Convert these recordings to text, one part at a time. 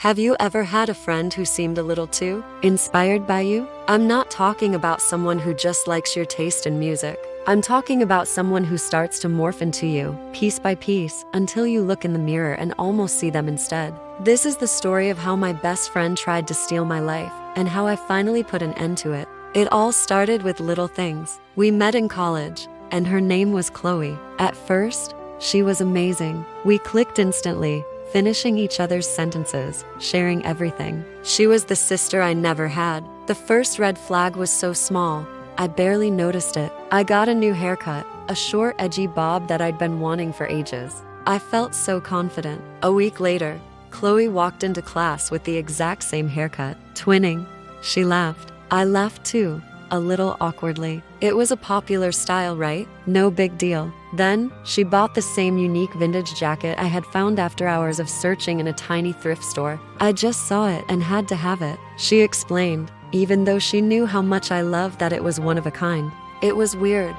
Have you ever had a friend who seemed a little too inspired by you? I'm not talking about someone who just likes your taste in music. I'm talking about someone who starts to morph into you, piece by piece, until you look in the mirror and almost see them instead. This is the story of how my best friend tried to steal my life, and how I finally put an end to it. It all started with little things. We met in college, and her name was Chloe. At first, she was amazing. We clicked instantly, finishing each other's sentences, sharing everything. She was the sister I never had. The first red flag was so small, I barely noticed it. I got a new haircut, a short, edgy bob that I'd been wanting for ages. I felt so confident. A week later, Chloe walked into class with the exact same haircut. Twinning. She laughed. I laughed too, a little awkwardly. It was a popular style, right? No big deal. Then, she bought the same unique vintage jacket I had found after hours of searching in a tiny thrift store. I just saw it and had to have it, she explained, even though she knew how much I loved that it was one of a kind. It was weird,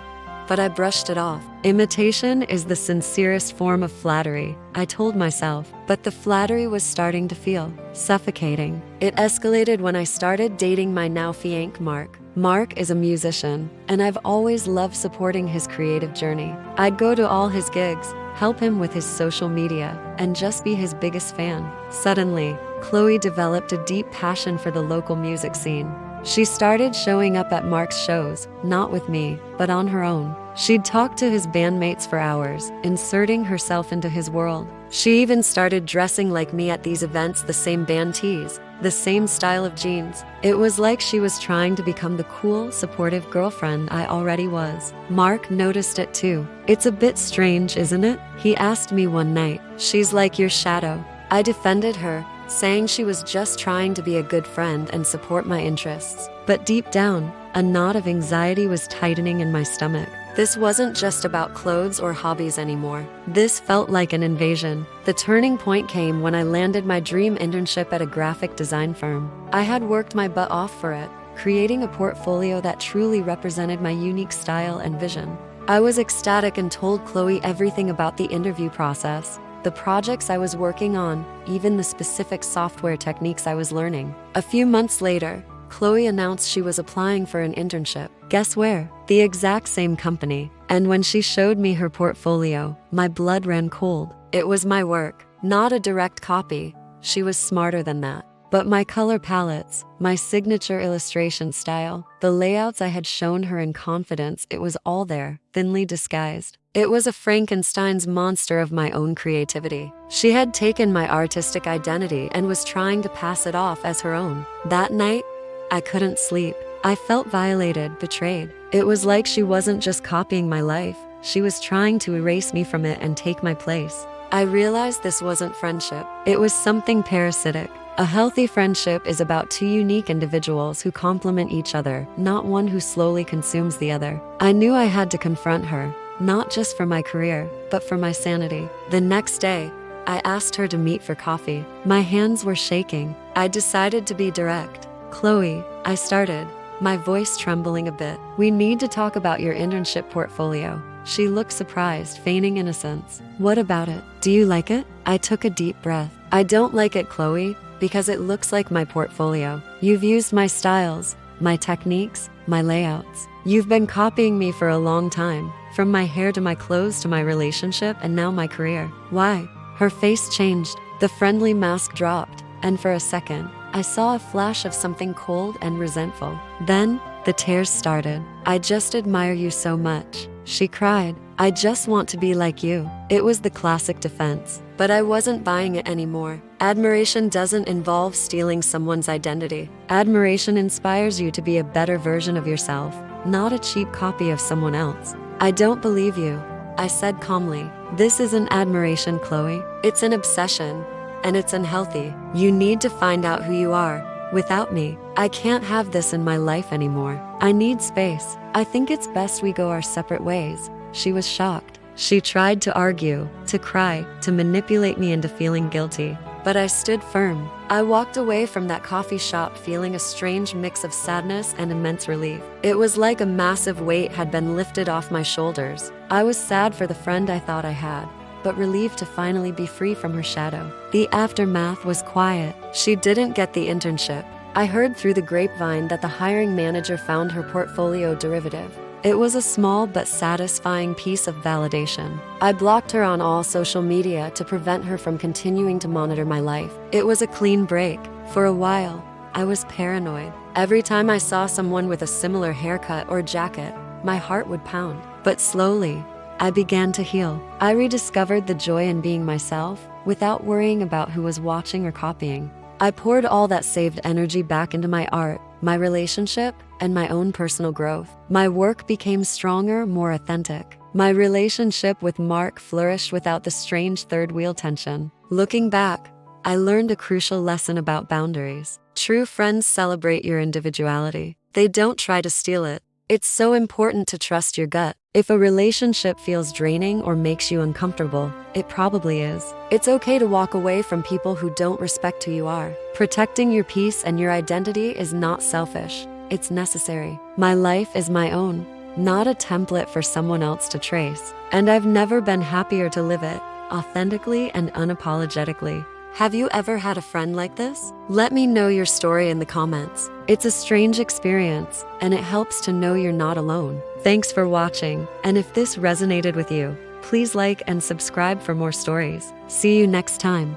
but I brushed it off. Imitation is the sincerest form of flattery, I told myself, but the flattery was starting to feel suffocating. It escalated when I started dating my now fiancé Mark. Mark is a musician, and I've always loved supporting his creative journey. I'd go to all his gigs, help him with his social media, and just be his biggest fan. Suddenly, Chloe developed a deep passion for the local music scene. She started showing up at Mark's shows, not with me, but on her own. She'd talk to his bandmates for hours, inserting herself into his world. She even started dressing like me at these events, the same band tees, the same style of jeans. It was like she was trying to become the cool, supportive girlfriend I already was. Mark noticed it too. "It's a bit strange, isn't it?" he asked me one night. "She's like your shadow." I defended her, saying she was just trying to be a good friend and support my interests. But deep down, a knot of anxiety was tightening in my stomach. This wasn't just about clothes or hobbies anymore. This felt like an invasion. The turning point came when I landed my dream internship at a graphic design firm. I had worked my butt off for it, creating a portfolio that truly represented my unique style and vision. I was ecstatic and told Chloe everything about the interview process, the projects I was working on, even the specific software techniques I was learning. A few months later, Chloe announced she was applying for an internship. Guess where? The exact same company. And when she showed me her portfolio, my blood ran cold. It was my work, not a direct copy. She was smarter than that. But my color palettes, my signature illustration style, the layouts I had shown her in confidence, it was all there, thinly disguised. It was a Frankenstein's monster of my own creativity. She had taken my artistic identity and was trying to pass it off as her own. That night, I couldn't sleep. I felt violated, betrayed. It was like she wasn't just copying my life, she was trying to erase me from it and take my place. I realized this wasn't friendship. It was something parasitic. A healthy friendship is about two unique individuals who complement each other, not one who slowly consumes the other. I knew I had to confront her, not just for my career, but for my sanity. The next day, I asked her to meet for coffee. My hands were shaking. I decided to be direct. "Chloe," I started, my voice trembling a bit. "We need to talk about your internship portfolio." She looked surprised, feigning innocence. "What about it? Do you like it?" I took a deep breath. "I don't like it, Chloe, because it looks like my portfolio. You've used my styles, my techniques, my layouts. You've been copying me for a long time, from my hair to my clothes to my relationship and now my career. Why?" Her face changed. The friendly mask dropped, and for a second, I saw a flash of something cold and resentful. Then, the tears started. "I just admire you so much," she cried. "I just want to be like you." It was the classic defense, but I wasn't buying it anymore. Admiration doesn't involve stealing someone's identity. Admiration inspires you to be a better version of yourself, not a cheap copy of someone else. "I don't believe you," I said calmly. "This isn't admiration, Chloe. It's an obsession. And it's unhealthy. You need to find out who you are. Without me, I can't have this in my life anymore. I need space. I think it's best we go our separate ways." She was shocked. She tried to argue, to cry, to manipulate me into feeling guilty. But I stood firm. I walked away from that coffee shop feeling a strange mix of sadness and immense relief. It was like a massive weight had been lifted off my shoulders. I was sad for the friend I thought I had, but relieved to finally be free from her shadow. The aftermath was quiet. She didn't get the internship. I heard through the grapevine that the hiring manager found her portfolio derivative. It was a small but satisfying piece of validation. I blocked her on all social media to prevent her from continuing to monitor my life. It was a clean break. For a while, I was paranoid. Every time I saw someone with a similar haircut or jacket, my heart would pound. But slowly, I began to heal. I rediscovered the joy in being myself without worrying about who was watching or copying. I poured all that saved energy back into my art, my relationship, and my own personal growth. My work became stronger, more authentic. My relationship with Mark flourished without the strange third-wheel tension. Looking back, I learned a crucial lesson about boundaries. True friends celebrate your individuality. They don't try to steal it. It's so important to trust your gut. If a relationship feels draining or makes you uncomfortable, it probably is. It's okay to walk away from people who don't respect who you are. Protecting your peace and your identity is not selfish. It's necessary. My life is my own, not a template for someone else to trace. And I've never been happier to live it, authentically and unapologetically. Have you ever had a friend like this? Let me know your story in the comments. It's a strange experience, and it helps to know you're not alone. Thanks for watching, and if this resonated with you, please like and subscribe for more stories. See you next time.